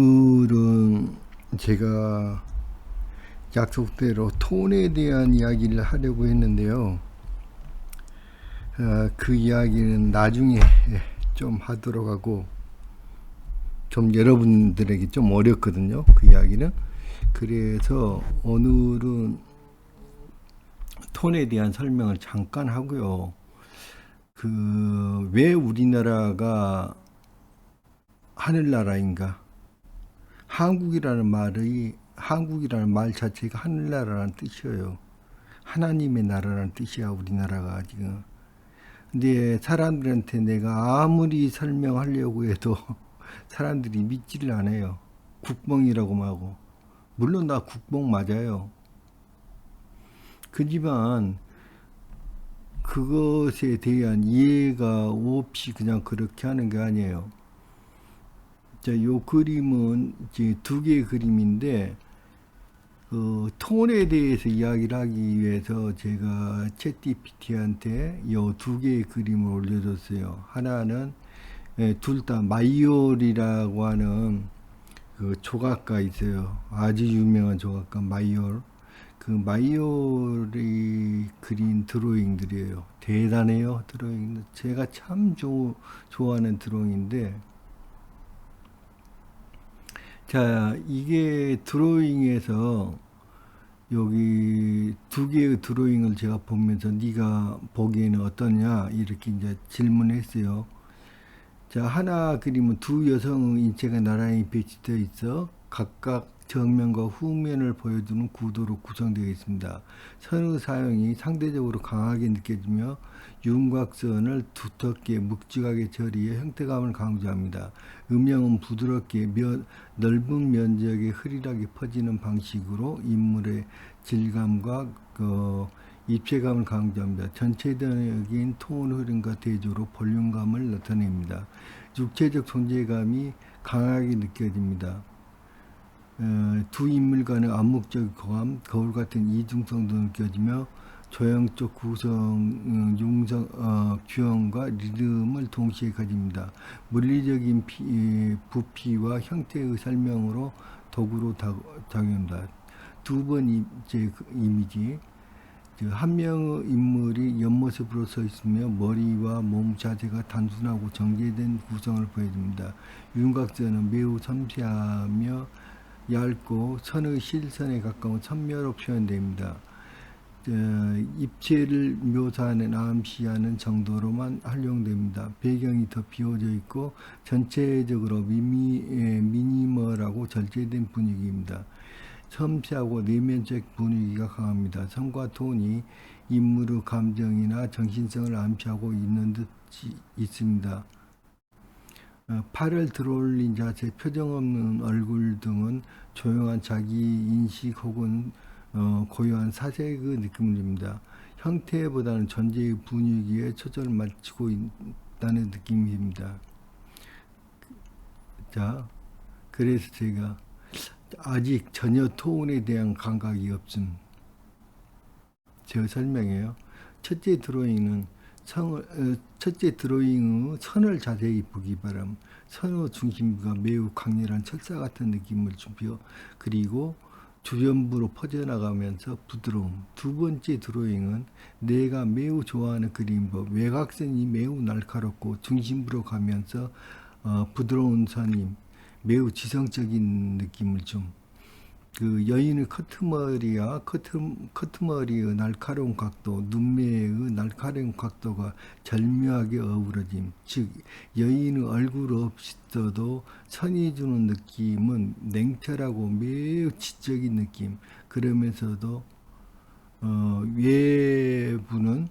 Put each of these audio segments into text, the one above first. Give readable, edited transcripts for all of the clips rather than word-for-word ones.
오늘은 제가 약속대로 톤에 대한 이야기를 하려고 했는데요. 그 이야기는 나중에 좀 하도록 하고, 좀 여러분들에게 좀 어렵거든요, 그 이야기는. 그래서 오늘은 톤에 대한 설명을 잠깐 하고요. 왜 우리나라가 하늘나라인가? 한국이라는 말 자체가 하늘나라라는 뜻이에요. 하나님의 나라라는 뜻이야, 우리나라가 지금. 근데 사람들한테 내가 아무리 설명하려고 해도 사람들이 믿지를 않아요. 국뽕이라고 하고. 물론 나 국뽕 맞아요. 그지만 그것에 대한 이해가 없이 그냥 그렇게 하는 게 아니에요. 자, 요 그림은 이제 두 개의 그림인데, 톤에 대해서 이야기를 하기 위해서 제가 챗GPT한테 요 두 개의 그림을 올려줬어요. 하나는 둘 다 마이올이라고 하는 그 조각가 있어요. 아주 유명한 조각가 마이올. 그 마이올이 그린 드로잉들이에요. 대단해요, 드로잉. 제가 참 좋아하는 드로잉인데, 자, 이게 드로잉에서 여기 두 개의 드로잉을 제가 보면서 네가 보기에는 어떠냐 이렇게 이제 질문했어요. 자, 하나 그림은 두 여성의 인체가 나란히 배치되어 있어 각각 정면과 후면을 보여주는 구도로 구성되어 있습니다. 선의 사용이 상대적으로 강하게 느껴지며 윤곽선을 두텁게 묵직하게 처리해 형태감을 강조합니다. 음영은 부드럽게 넓은 면적에 흐릿하게 퍼지는 방식으로 인물의 질감과 입체감을 강조합니다. 전체적인 톤 흐름과 대조로 볼륨감을 나타냅니다. 육체적 존재감이 강하게 느껴집니다. 두 인물 간의 암묵적 교감, 거울 같은 이중성도 느껴지며 조형적 구성, 규형과 리듬을 동시에 가집니다. 물리적인 부피와 형태의 설명으로 도구로 작용합니다. 두 번 이미지. 한 명의 인물이 옆모습으로 서 있으며 머리와 몸 자세가 단순하고 정제된 구성을 보여줍니다. 윤곽선은 매우 섬세하며 얇고 선의 실선에 가까운 선묘로 표현됩니다. 입체를 묘사하는 암시하는 정도로만 활용됩니다. 배경이 더 비워져 있고 전체적으로 미니멀하고 절제된 분위기입니다. 섬세하고 내면적 분위기가 강합니다. 선과 톤이 인물의 감정이나 정신성을 암시하고 있는 듯 있습니다. 팔을 들어올린 자세, 표정 없는 얼굴 등은 조용한 자기 인식 혹은 고요한 사색의 느낌을 줍니다. 형태보다는 전체의 분위기에 초점을 맞추고 있다는 느낌입니다. 자, 그래서 제가 아직 전혀 톤에 대한 감각이 없음. 제가 설명해요. 첫째 드로잉의 선을 자세히 보기 바람. 선의 중심부가 매우 강렬한 철사 같은 느낌을 주며, 그리고 주변부로 퍼져나가면서 부드러움. 두 번째 드로잉은 내가 매우 좋아하는 그림법. 외곽선이 매우 날카롭고 중심부로 가면서 부드러운 선이 매우 지성적인 느낌을 좀. 그 여인의 커트머리의 날카로운 각도, 눈매의 날카로운 각도가 절묘하게 어우러짐. 즉 여인의 얼굴 없이도 선이 주는 느낌은 냉철하고 매우 지적인 느낌. 그러면서도 외부는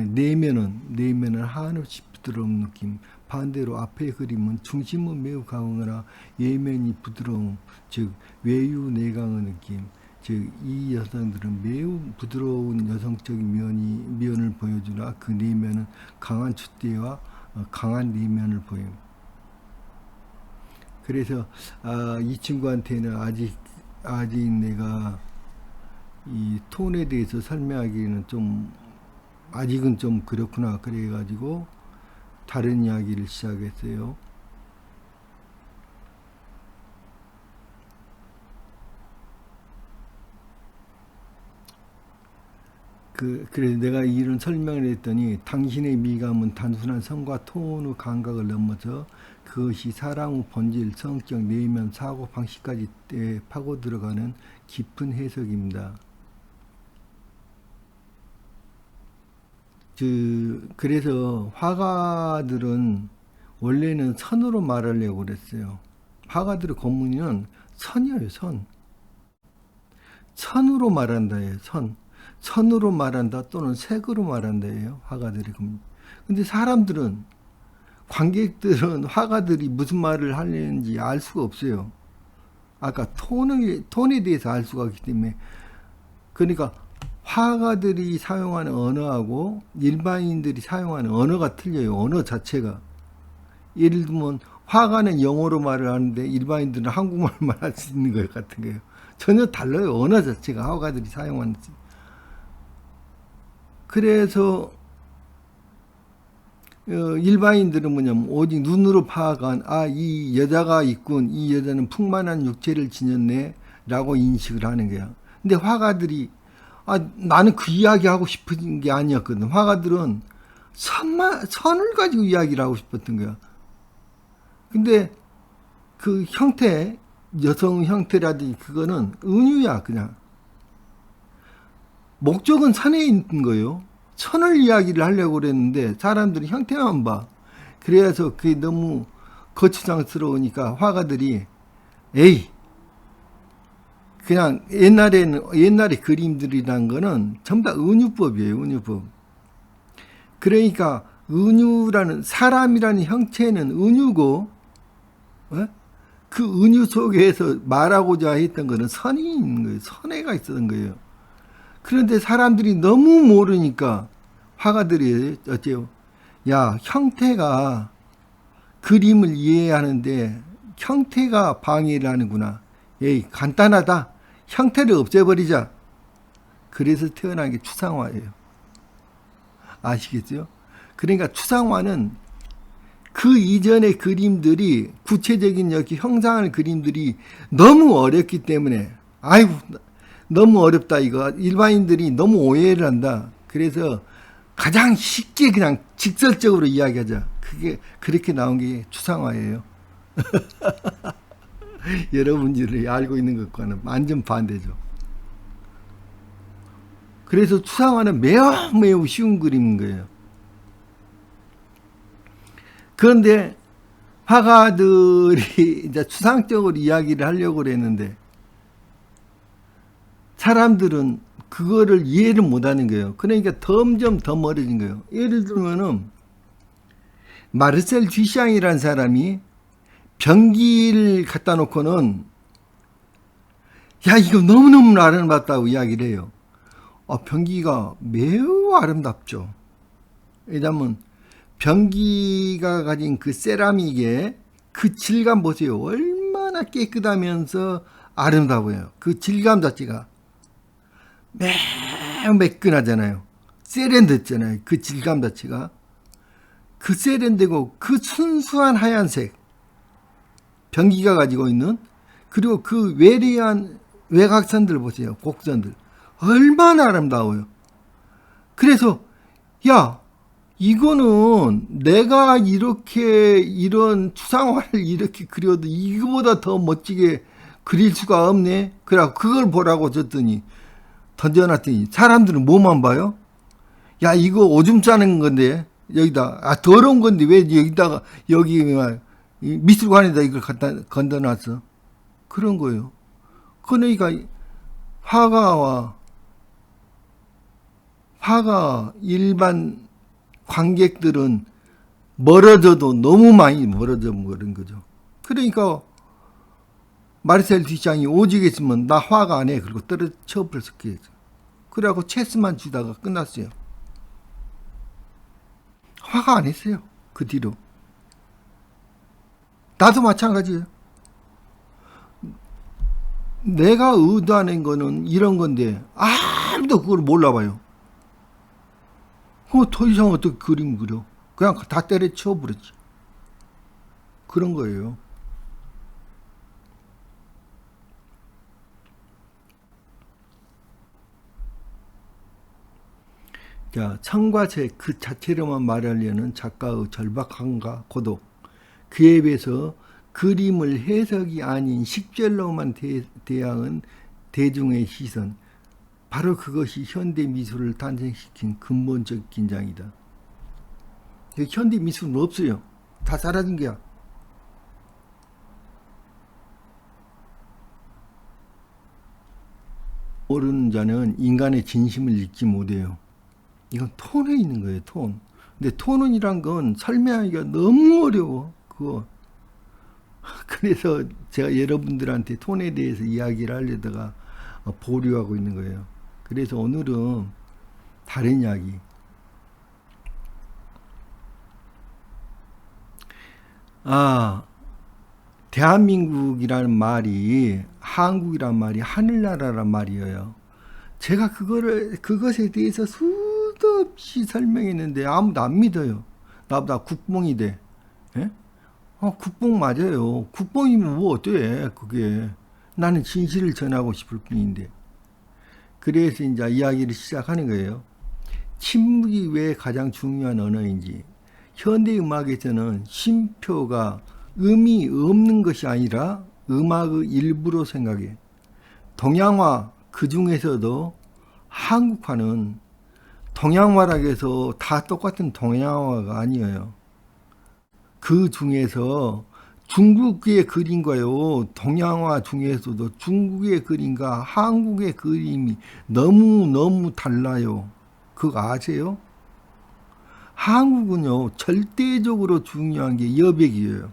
내면은 한없이 부드러운 느낌. 반대로 앞의 그림은 중심은 매우 강하거나 예면이 부드러움, 즉 외유내강의 느낌. 즉 이 여성들은 매우 부드러운 여성적인 면을 보여주나 그 내면은 강한 줏대와 강한 내면을 보임. 그래서 이 친구한테는 아직 내가 이 톤에 대해서 설명하기는 좀 아직은 좀 그렇구나, 그래가지고 다른 이야기를 시작했어요. 그래서 내가 이런 설명을 했더니 당신의 미감은 단순한 성과 톤의 감각을 넘어서 그것이 사람의 본질, 성격, 내면, 사고 방식까지 파고 들어가는 깊은 해석입니다. 그래서 화가들은 원래는 선으로 말하려고 그랬어요. 화가들의 권문은 선이에요, 선. 선으로 말한다예요, 선. 선으로 말한다 또는 색으로 말한다예요, 화가들의 권문. 근데 사람들은, 관객들은 화가들이 무슨 말을 하려는지 알 수가 없어요. 아까 톤에 대해서 알 수가 없기 때문에. 그러니까 화가들이 사용하는 언어하고 일반인들이 사용하는 언어가 틀려요. 언어 자체가. 예를 들면 화가는 영어로 말을 하는데 일반인들은 한국말만 할 수 있는 것 같은 거예요. 전혀 달라요. 언어 자체가 화가들이 사용하는. 그래서 일반인들은 뭐냐면 오직 눈으로 파악한 이 여자가 있군, 이 여자는 풍만한 육체를 지녔네 라고 인식을 하는 거야. 근데 화가들이 나는 그 이야기 하고 싶은 게 아니었거든. 화가들은 선을 가지고 이야기를 하고 싶었던 거야. 근데 그 형태, 여성 형태라든지 그거는 은유야, 그냥. 목적은 선에 있는 거예요. 선을 이야기를 하려고 그랬는데 사람들이 형태만 봐. 그래서 그게 너무 거추장스러우니까 화가들이 에이, 그냥 옛날에 그림들이란 거는 전부 다 은유법이에요, 은유법. 그러니까 은유라는, 사람이라는 형체는 은유고, 그 은유 속에서 말하고자 했던 거는 선이 있는 거예요. 선애가 있었던 거예요. 그런데 사람들이 너무 모르니까 화가들이 어때요? 야, 형태가 그림을 이해하는데 형태가 방해를 하는구나. 에이, 간단하다. 형태를 없애버리자. 그래서 태어난 게 추상화예요. 아시겠죠? 그러니까 추상화는 그 이전의 그림들이, 구체적인 이렇게 형상하는 그림들이 너무 어렵기 때문에, 아이고, 너무 어렵다, 이거. 일반인들이 너무 오해를 한다. 그래서 가장 쉽게 그냥 직설적으로 이야기하자. 그게, 그렇게 나온 게 추상화예요. 여러분들이 알고 있는 것과는 완전 반대죠. 그래서 추상화는 매우 쉬운 그림인 거예요. 그런데 화가들이 이제 추상적으로 이야기를 하려고 그랬는데 사람들은 그거를 이해를 못하는 거예요. 그러니까 점점 더 멀어진 거예요. 예를 들면은 마르셀 듀샹이라는 사람이 변기를 갖다 놓고는 야, 이거 너무너무 아름답다고 이야기를 해요. 변기가 매우 아름답죠. 왜냐하면 변기가 가진 그 세라믹의 그 질감 보세요. 얼마나 깨끗하면서 아름다워요. 그 질감 자체가 매우 매끈하잖아요. 세련됐잖아요. 그 질감 자체가. 그 세련되고 그 순수한 하얀색 변기가 가지고 있는, 그리고 그 외래한 외곽선들 보세요. 곡선들 얼마나 아름다워요. 그래서 야, 이거는 내가 이렇게 이런 추상화를 이렇게 그려도 이거보다 더 멋지게 그릴 수가 없네. 그래 그걸 보라고 줬더니 던져놨더니 사람들은 뭐만 봐요? 야, 이거 오줌 싸는 건데 여기다 더러운 건데 왜 여기다가 여기 미술관에다 이걸 갖다 건져놨어? 그런 거예요. 그러니까 화가 일반 관객들은 멀어져도 너무 많이 멀어져 버린 거죠. 그러니까 마르셀 듀샹이 오직 했으면 나 화가 안 해. 그리고 떨어져 버렸겠죠. 그래갖고 체스만 주다가 끝났어요. 화가 안 했어요. 그 뒤로. 나도 마찬가지예요. 내가 의도하는 거는 이런 건데 아무도 그걸 몰라봐요. 더 이상 어떻게 그림 그려? 그냥 다 때려치워 버렸지. 그런 거예요. 자, 성과 색 그 자체로만 말하려는 작가의 절박함과 고독, 그에 비해서 그림을 해석이 아닌 식별로만 대항한 대중의 시선, 바로 그것이 현대 미술을 탄생시킨 근본적 긴장이다. 현대 미술은 없어요. 다 사라진 거야. 모르는 자는 인간의 진심을 읽지 못해요. 이건 톤에 있는 거예요, 톤. 근데 톤이란 건 설명하기가 너무 어려워. 그거. 그래서 제가 여러분들한테 톤에 대해서 이야기를 하려다가 보류하고 있는 거예요. 그래서 오늘은 다른 이야기. 대한민국이라는 말이, 한국이란 말이 하늘나라란 말이에요. 제가 그것에 대해서 수도 없이 설명했는데 아무도 안 믿어요. 나보다 국뽕이 돼. 예? 국뽕 맞아요. 국뽕이면 뭐 어때, 그게. 나는 진실을 전하고 싶을 뿐인데. 그래서 이제 이야기를 시작하는 거예요. 침묵이 왜 가장 중요한 언어인지. 현대 음악에서는 쉼표가 의미 없는 것이 아니라 음악의 일부로 생각해. 동양화 그 중에서도 한국화는 동양화라고 해서 다 똑같은 동양화가 아니에요. 그 중에서 중국의 그림과요, 동양화 중에서도 중국의 그림과 한국의 그림이 너무너무 달라요. 그거 아세요? 한국은요, 절대적으로 중요한 게 여백이에요.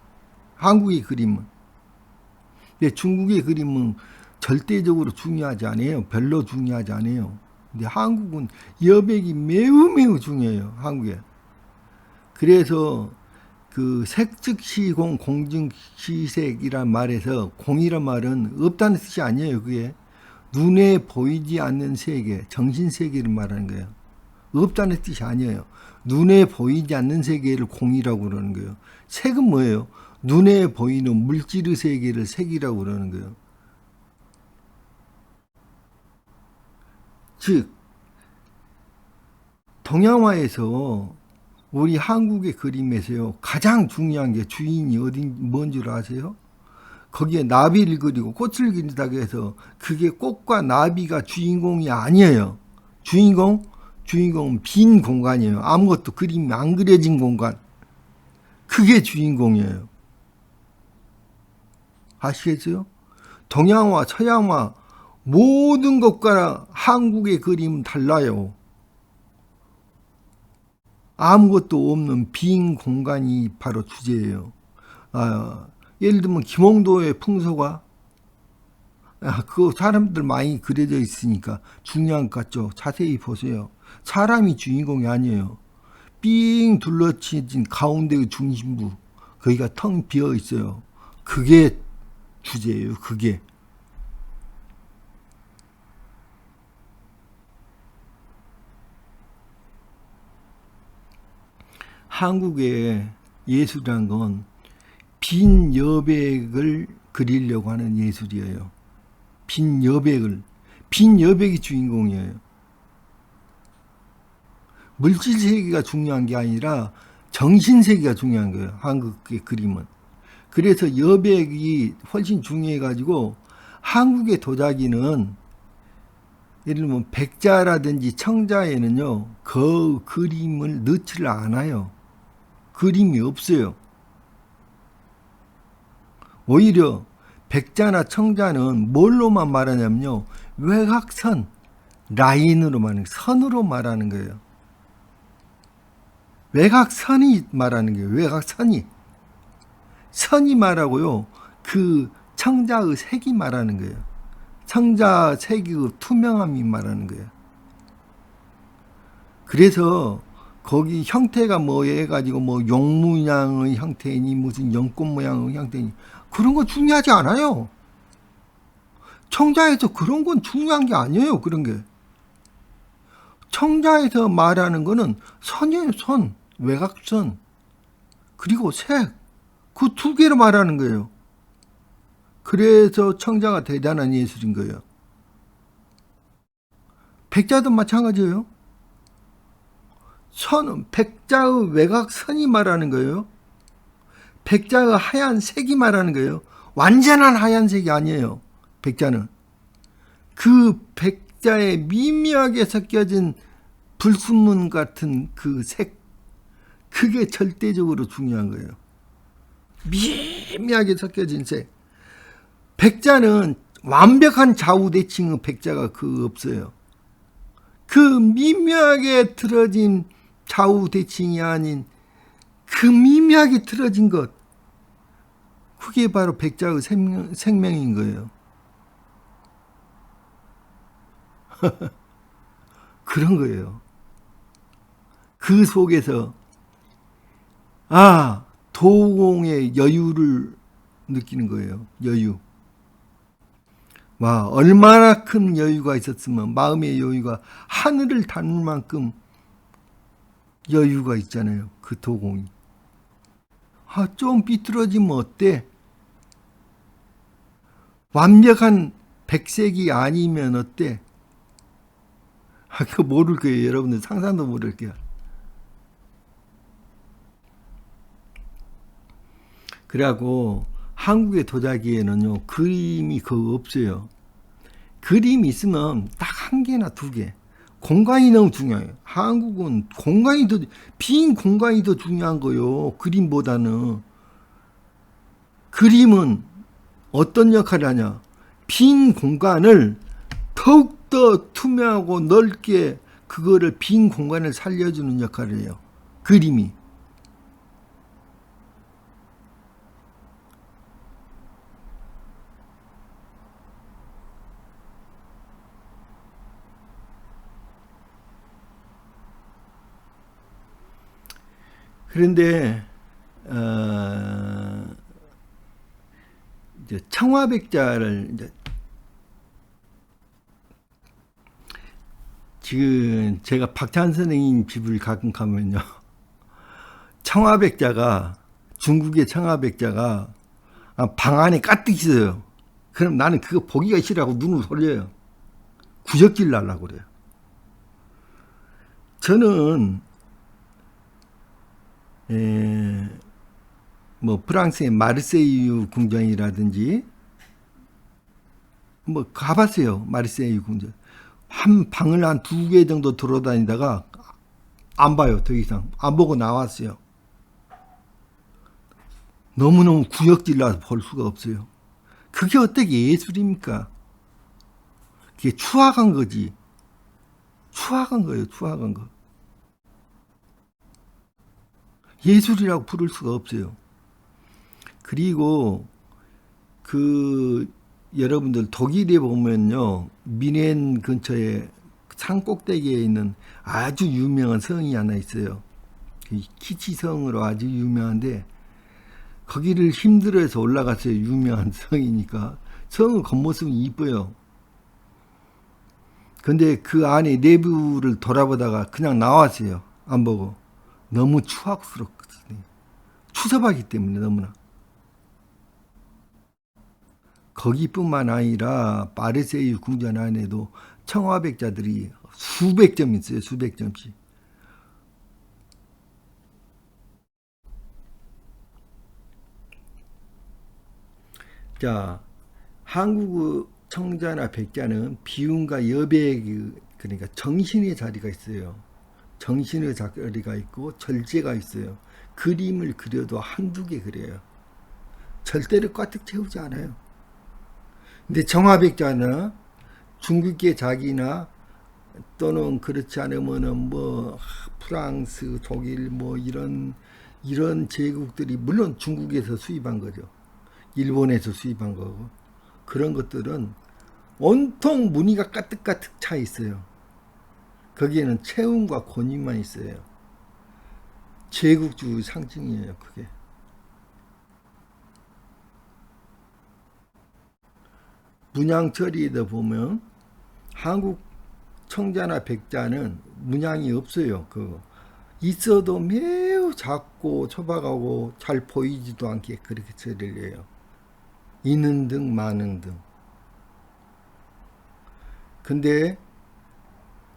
한국의 그림은. 근데 중국의 그림은 절대적으로 중요하지 않아요. 별로 중요하지 않아요. 근데 한국은 여백이 매우 매우 중요해요. 한국에. 그래서 그 색즉시공 공증시색이란 말에서 공이란 말은 없다는 뜻이 아니에요. 그게 눈에 보이지 않는 세계, 정신세계를 말하는 거예요. 없다는 뜻이 아니에요. 눈에 보이지 않는 세계를 공이라고 그러는 거예요. 색은 뭐예요? 눈에 보이는 물질의 세계를 색이라고 그러는 거예요. 즉 동양화에서 우리 한국의 그림에서요, 가장 중요한 게 주인이 뭔 줄 아세요? 거기에 나비를 그리고 꽃을 그린다고 해서 그게 꽃과 나비가 주인공이 아니에요. 주인공은 빈 공간이에요. 아무것도 그림이 안 그려진 공간. 그게 주인공이에요. 아시겠어요? 동양화, 서양화 모든 것과 한국의 그림은 달라요. 아무것도 없는 빈 공간이 바로 주제예요. 예를 들면 김홍도의 풍서가 그 사람들 많이 그려져 있으니까 중요한 것 같죠. 자세히 보세요. 사람이 주인공이 아니에요. 삥 둘러친 가운데의 중심부, 거기가 텅 비어 있어요. 그게 주제예요. 그게. 한국의 예술이란 건 빈 여백을 그리려고 하는 예술이에요. 빈 여백이 주인공이에요. 물질 세계가 중요한 게 아니라 정신 세계가 중요한 거예요. 한국의 그림은. 그래서 여백이 훨씬 중요해가지고 한국의 도자기는 예를 들면 백자라든지 청자에는요, 그 그림을 넣지를 않아요. 그림이 없어요. 오히려 백자나 청자는 뭘로만 말하냐면요, 외곽선, 라인으로 말하는, 선으로 말하는 거예요. 외곽선이 말하는 거예요. 외곽선이. 선이 말하고요, 그 청자의 색이 말하는 거예요. 청자 색의 투명함이 말하는 거예요. 그래서 거기 형태가 뭐 해가지고 뭐 용 모양의 형태니 무슨 연꽃 모양의 형태니 그런 거 중요하지 않아요. 청자에서 그런 건 중요한 게 아니에요. 그런 게. 청자에서 말하는 거는 선이에요. 선, 외곽선, 그리고 색. 그 두 개로 말하는 거예요. 그래서 청자가 대단한 예술인 거예요. 백자도 마찬가지예요. 백자의 외곽선이 말하는 거예요. 백자의 하얀 색이 말하는 거예요. 완전한 하얀색이 아니에요. 백자는. 그 백자에 미묘하게 섞여진 불순물 같은 그 색, 그게 절대적으로 중요한 거예요. 미묘하게 섞여진 색. 백자는 완벽한 좌우대칭의 백자가 없어요. 그 미묘하게 틀어진 좌우대칭이 아닌 그 미묘하게 틀어진 것, 그게 바로 백자의 생명인 거예요. 그런 거예요. 그 속에서 도공의 여유를 느끼는 거예요. 여유. 와, 얼마나 큰 여유가 있었으면, 마음의 여유가 하늘을 닿을 만큼 여유가 있잖아요. 그 도공이. 좀 삐뚤어지면 어때? 완벽한 백색이 아니면 어때? 그거 모를 거예요. 여러분들 상상도 모를 거예요. 그래갖고 한국의 도자기에는요, 그림이 거의 없어요. 그림이 있으면 딱 한 개나 두 개. 공간이 너무 중요해요. 한국은 빈 공간이 더 중요한 거예요. 그림보다는. 그림은 어떤 역할을 하냐? 빈 공간을 더욱더 투명하고 넓게 그거를 빈 공간을 살려주는 역할을 해요. 그림이. 그런데 이제 청화백자를 이제 지금 제가 박찬 선생님 집을 가끔 가면요, 청화백자가, 중국의 청화백자가 방 안에 가득 있어요. 그럼 나는 그거 보기가 싫어하고 눈을 돌려요. 구역질 날라고 그래요. 저는 뭐 프랑스의 마르세유 궁전이라든지 뭐 가봤어요. 마르세유 궁전. 한 방을 한 2개 정도 돌아다니다가 안 봐요. 더 이상 안 보고 나왔어요. 너무너무 구역질나서 볼 수가 없어요. 그게 어떻게 예술입니까? 그게 추악한 거지. 추악한 거예요. 추악한 거. 예술이라고 부를 수가 없어요. 그리고 여러분들 독일에 보면요, 미넨 근처에 산 꼭대기에 있는 아주 유명한 성이 하나 있어요. 키치성으로 아주 유명한데, 거기를 힘들어해서 올라갔어요. 유명한 성이니까. 성의 겉모습이 이뻐요. 근데 그 안에 내부를 돌아보다가 그냥 나왔어요. 안 보고. 너무 추악스럽거든요. 추접하기 때문에 너무나. 거기뿐만 아니라 마르세유 궁전 안에도 청화백자들이 수백 점 있어요. 수백 점씩. 자, 한국의 청자나 백자는 비운과 여백, 그러니까 정신의 자리가 있어요. 정신의 자리가 있고 절제가 있어요. 그림을 그려도 한두 개 그려요. 절대로 꽉 채우지 않아요. 근데 정화백자나 중국계 자기나 또는 그렇지 않으면은 뭐 프랑스, 독일 뭐 이런 제국들이 물론 중국에서 수입한 거죠. 일본에서 수입한 거고, 그런 것들은 온통 무늬가 가득가득 차 있어요. 거기에는 체움과 권위만 있어요. 제국주의 상징이에요, 그게. 문양 처리에다 보면 한국 청자나 백자는 문양이 없어요. 있어도 매우 작고 초박하고 잘 보이지도 않게 그렇게 처리를 해요. 있는 등 많은 등. 근데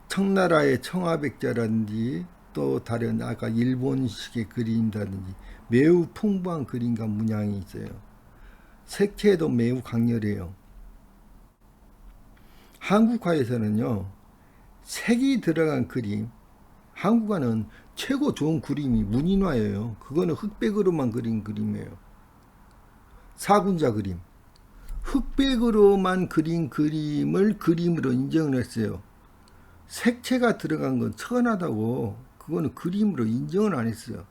청나라의 청화백자라든지 또 다른 아까 일본식의 그림이라든지 매우 풍부한 그림과 문양이 있어요. 색채도 매우 강렬해요. 한국화에서는요, 색이 들어간 그림, 한국화는 최고 좋은 그림이 문인화예요. 그거는 흑백으로만 그린 그림이에요. 사군자 그림. 흑백으로만 그린 그림을 그림으로 인정을 했어요. 색채가 들어간 건 천하다고 그거는 그림으로 인정을 안 했어요.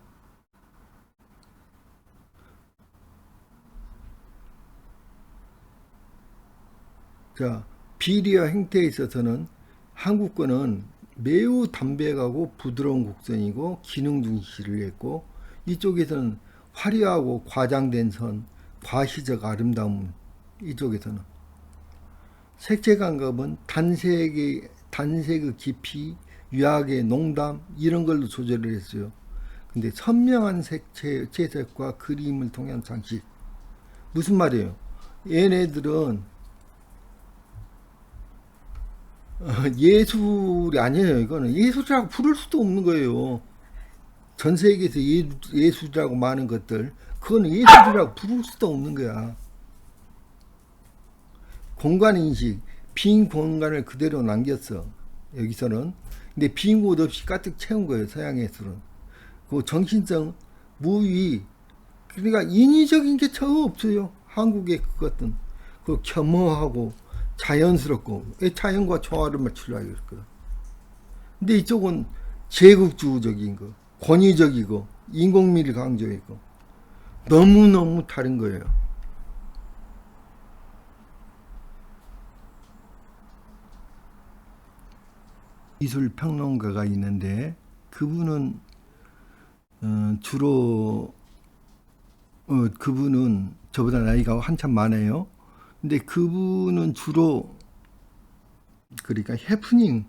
자, 비리와 행태에 있어서는 한국 거는 매우 담백하고 부드러운 곡선이고 기능 중시를 했고, 이쪽에서는 화려하고 과장된 선, 과시적 아름다움, 이쪽에서는 색채 감각은 단색의 깊이, 유학의 농담 이런 걸로 조절을 했어요. 근데 선명한 채색과 그림을 통한 장식, 무슨 말이에요? 얘네들은 예술이 아니에요. 이거는 예술이라고 부를 수도 없는 거예요. 전 세계에서 예술이라고 많은 것들, 그건 예술이라고 부를 수도 없는 거야. 공간 인식, 빈 공간을 그대로 남겼어. 여기서는. 근데 빈 곳 없이 가득 채운 거예요. 서양 예술은. 그 정신성, 무위, 그러니까 인위적인 게 전혀 없어요. 한국의 그것은. 그 겸허하고 자연스럽고 자연과 조화를 맞추려고 했거든. 근데 이쪽은 제국주의적인 거, 권위적이고 인공미를 강조했고 너무너무 다른 거예요. 미술 평론가가 있는데 그분은 주로 그분은 저보다 나이가 한참 많아요. 근데 그분은 주로 그러니까 해프닝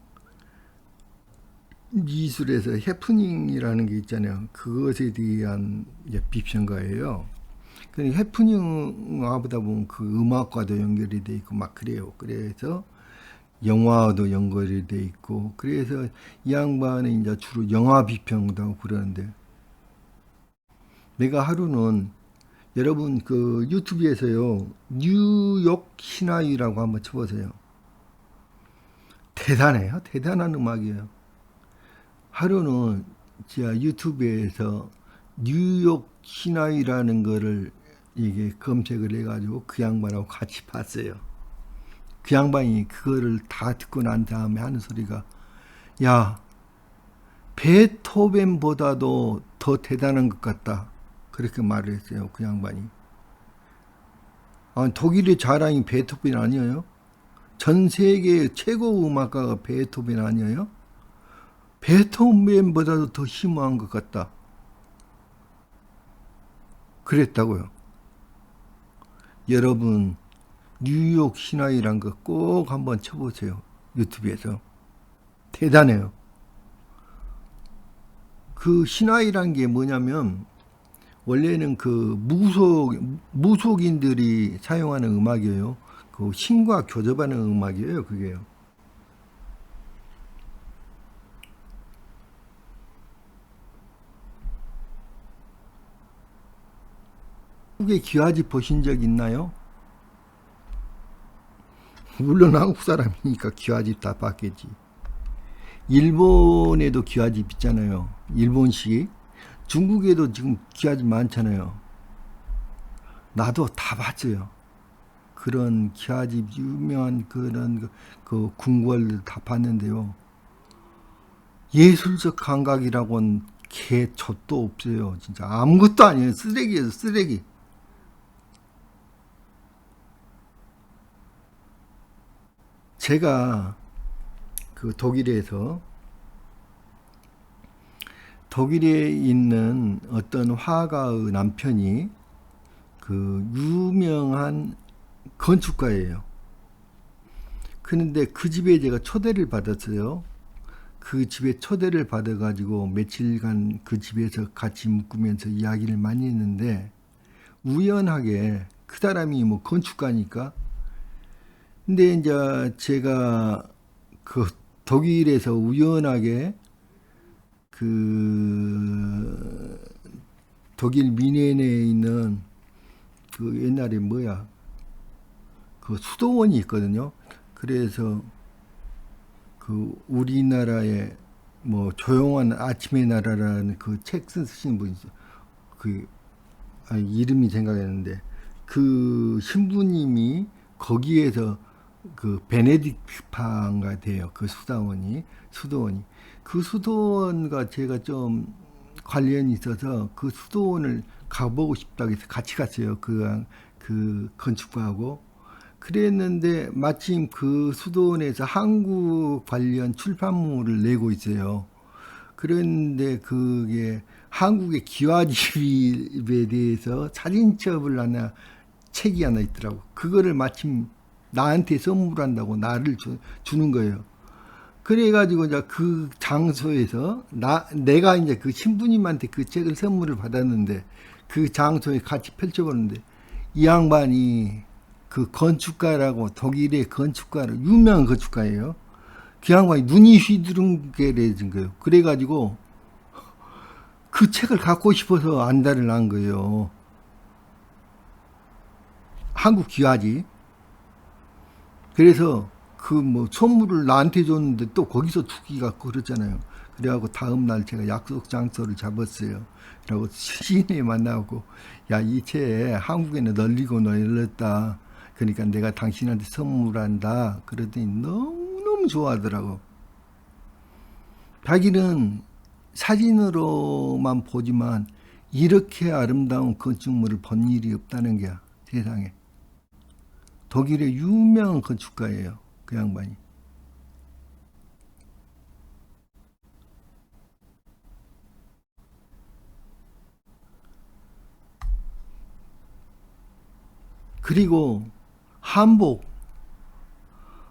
미술에서 해프닝이라는 게 있잖아요. 그것에 대한 비평가예요. 해프닝하다 보면 그 음악과도 연결이 돼 있고 막 그래요. 그래서 영화도 연결이 돼 있고, 그래서 이 양반은 이제 주로 영화 비평도 하고 그러는데, 내가 하루는 여러분 그 유튜브에서요 뉴욕 시나이라고 한번 쳐보세요. 대단해요. 대단한 음악이에요. 하루는 제가 유튜브에서 뉴욕 시나이라는 거를 이게 검색을 해가지고 그 양반하고 같이 봤어요. 그 양반이 그거를 다 듣고 난 다음에 하는 소리가, 야, 베토벤보다도 더 대단한 것 같다. 그렇게 말을 했어요. 그 양반이. 독일의 자랑이 베토벤 아니에요? 전 세계 최고 음악가가 베토벤 아니에요? 베토벤보다도 더 심오한 것 같다. 그랬다고요. 여러분 뉴욕 시나이란 거 꼭 한번 쳐보세요. 유튜브에서. 대단해요. 그 시나이란 게 뭐냐면 원래는 그 무속인들이 사용하는 음악이에요. 그 신과 교접하는 음악이에요. 그게요. 한국의 기와집 보신 적 있나요? 물론 한국 사람이니까 기와집 다 봤겠지. 일본에도 기와집 있잖아요. 일본식. 중국에도 지금 기와집 많잖아요. 나도 다 봤어요. 그런 기와집 유명한 그런 그 궁궐들 다 봤는데요. 예술적 감각이라고는 개 젖도 없어요. 진짜 아무것도 아니에요. 쓰레기예요. 쓰레기. 제가 그 독일에 있는 어떤 화가의 남편이 그 유명한 건축가예요. 그런데 그 집에 제가 초대를 받았어요. 그 집에 초대를 받아가지고 며칠간 그 집에서 같이 묵으면서 이야기를 많이 했는데, 우연하게 그 사람이 뭐 건축가니까, 근데 이제 제가 그 독일에서 우연하게 그 그 독일 미넨에 있는 그 옛날에 뭐야 그 수도원이 있거든요. 그래서 그 우리나라의 뭐 조용한 아침의 나라라는 그 책 쓰신 분이 있어요. 그 이름이 생각했는데 그 신부님이 거기에서 그 베네딕트파인가 돼요. 그 수도원이 그 수도원과 제가 좀 관련이 있어서 그 수도원을 가보고 싶다고 해서 같이 갔어요. 그 건축가하고 그랬는데 마침 그 수도원에서 한국 관련 출판물을 내고 있어요. 그런데 그게 한국의 기와집에 대해서 사진첩을 하나 책이 하나 있더라고. 그거를 마침 나한테 선물한다고 나를 주는 거예요. 그래가지고 이제 그 장소에서 내가 이제 그 신부님한테 그 책을 선물을 받았는데 그 장소에 같이 펼쳐보는데 이 양반이 그 건축가라고 독일의 건축가로 유명한 건축가예요. 그 양반이 눈이 휘두른게래진 거예요. 그래가지고 그 책을 갖고 싶어서 안달을 난 거예요. 한국 귀하지. 그래서 그 뭐 선물을 나한테 줬는데 또 거기서 두기가 그렇잖아요. 그래갖고 다음날 제가 약속 장소를 잡았어요. 그리고 시인에 만나고 야, 이 책 한국에는 널리고 널렸다. 그러니까 내가 당신한테 선물한다. 그러더니 너무너무 좋아하더라고. 자기는 사진으로만 보지만 이렇게 아름다운 건축물을 본 일이 없다는 게야, 세상에. 독일의 유명한 건축가예요, 그 양반이. 그리고 한복,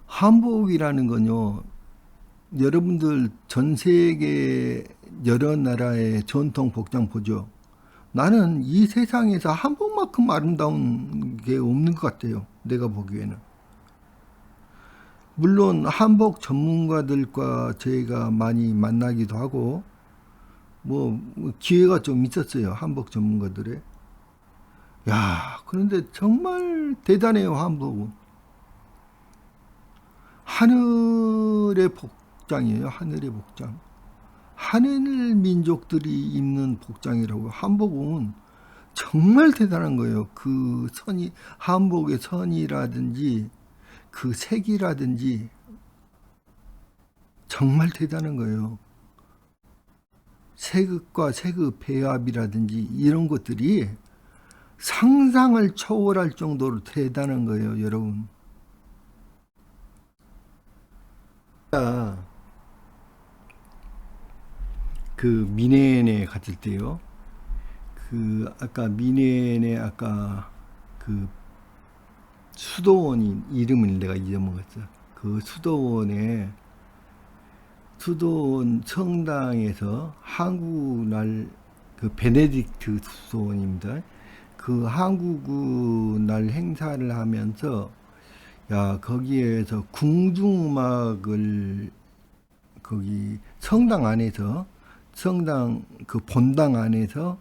한복이라는 건요, 여러분들 전 세계 여러 나라의 전통 복장 보죠. 나는 이 세상에서 한복만큼 아름다운 게 없는 것 같아요. 내가 보기에는. 물론 한복 전문가들과 저희가 많이 만나기도 하고 뭐 기회가 좀 있었어요. 한복 전문가들의. 야, 그런데 정말 대단해요. 한복은. 하늘의 복장이에요. 하늘의 복장. 하늘 민족들이 입는 복장이라고. 한복은 정말 대단한 거예요. 그 선이, 한복의 선이라든지 그 색이라든지 정말 대단한 거예요. 세극과 세극 배합이라든지 이런 것들이 상상을 초월할 정도로 대단한 거예요, 여러분. 그 미넨에 갔을 때요. 그 아까 미넨에 아까 그 수도원이 이름을 내가 잊어먹었어. 그 수도원 성당에서 한국 날 그 베네딕트 수도원입니다. 그 한국 날 행사를 하면서 야, 거기에서 궁중음악을 거기 성당 안에서 성당 그 본당 안에서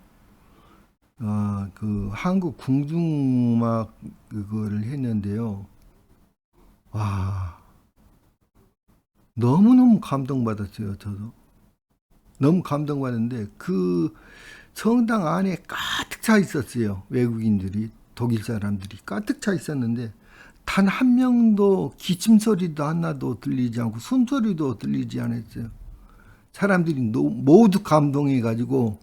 그 한국 궁중음악 그거를 했는데요. 와, 너무너무 감동받았어요, 저도. 너무 감동받았는데 그 성당 안에 가득 차 있었어요. 외국인들이, 독일 사람들이 가득 차 있었는데 단 한 명도 기침 소리도 하나도 들리지 않고 숨소리도 들리지 않았어요. 사람들이 모두 감동해가지고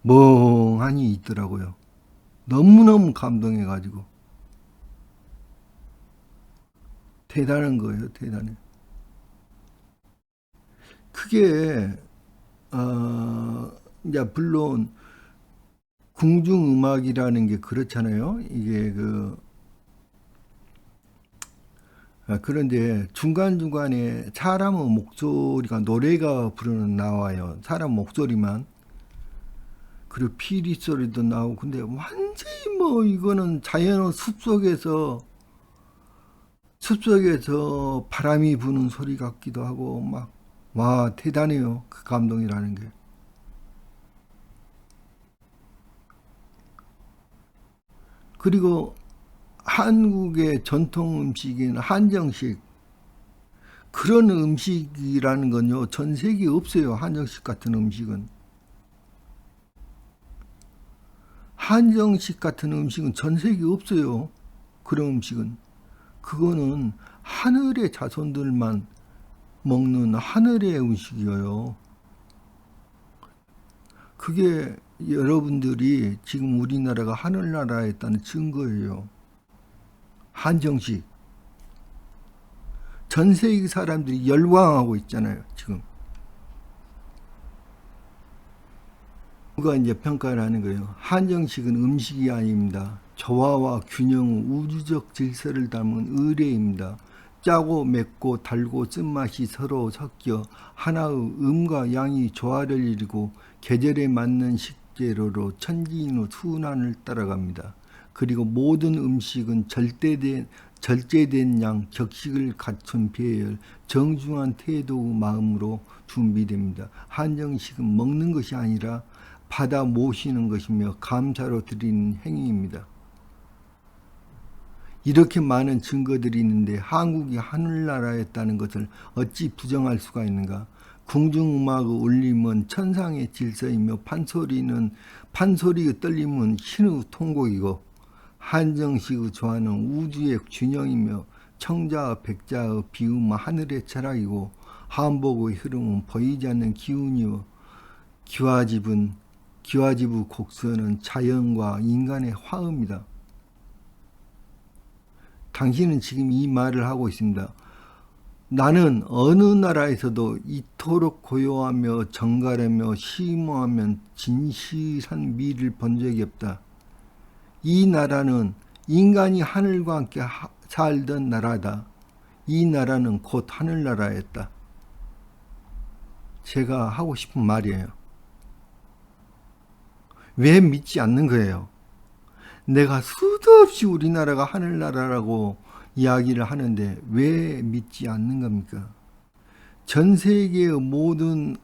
멍하니 있더라고요. 너무너무 감동해가지고 대단한 거예요, 대단해. 그게 이제 물론 궁중음악이라는 게 그렇잖아요. 이게 그런데 중간중간에 사람의 목소리가 노래가 부르는 나와요. 사람 목소리만. 그리고 피리 소리도 나오고 근데 완전히 뭐 이거는 자연의 숲속에서 바람이 부는 소리 같기도 하고 막 와 대단해요. 그 감동이라는 게. 그리고 한국의 전통 음식인 한정식, 그런 음식이라는 건요, 전 세계에 없어요. 한정식 같은 음식은. 한정식 같은 음식은 전 세계에 없어요. 그런 음식은. 그거는 하늘의 자손들만 먹는 하늘의 음식이에요. 그게 여러분들이 지금 우리나라가 하늘나라였다는 증거예요. 한정식. 전 세계 사람들이 열광하고 있잖아요, 지금. 누가 이제 평가를 하는 거예요. 한정식은 음식이 아닙니다. 조화와 균형, 우주적 질서를 담은 의례입니다. 짜고 맵고 달고 쓴맛이 서로 섞여 하나의 음과 양이 조화를 이루고 계절에 맞는 식재료로 천지인의 순환을 따라갑니다. 그리고 모든 음식은 절제된 양, 격식을 갖춘 배열, 정중한 태도의 마음으로 준비됩니다. 한정식은 먹는 것이 아니라 받아 모시는 것이며 감사로 드리는 행위입니다. 이렇게 많은 증거들이 있는데 한국이 하늘나라였다는 것을 어찌 부정할 수가 있는가? 궁중음악의 울림은 천상의 질서이며 판소리의 떨림은 신의 통곡이고, 한정식의 조화는 우주의 균형이며 청자와 백자의 비움은 하늘의 철학이고, 한복의 흐름은 보이지 않는 기운이요 기와집의 곡선은 자연과 인간의 화음이다. 당신은 지금 이 말을 하고 있습니다. 나는 어느 나라에서도 이토록 고요하며 정갈하며 심오하며 진실한 미를 본 적이 없다. 이 나라는 인간이 하늘과 함께 살던 나라다. 이 나라는 곧 하늘나라였다. 제가 하고 싶은 말이에요. 왜 믿지 않는 거예요? 내가 수도 없이 우리나라가 하늘나라라고 이야기를 하는데 왜 믿지 않는 겁니까? 전 세계의 모든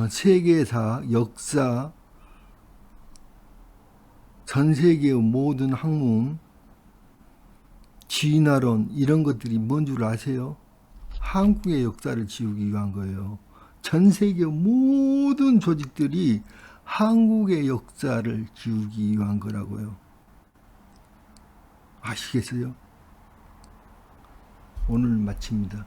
세계사, 역사, 전 세계의 모든 학문, 진화론, 이런 것들이 뭔 줄 아세요? 한국의 역사를 지우기 위한 거예요. 전 세계 모든 조직들이 한국의 역사를 지우기 위한 거라고요. 아시겠어요? 오늘 마칩니다.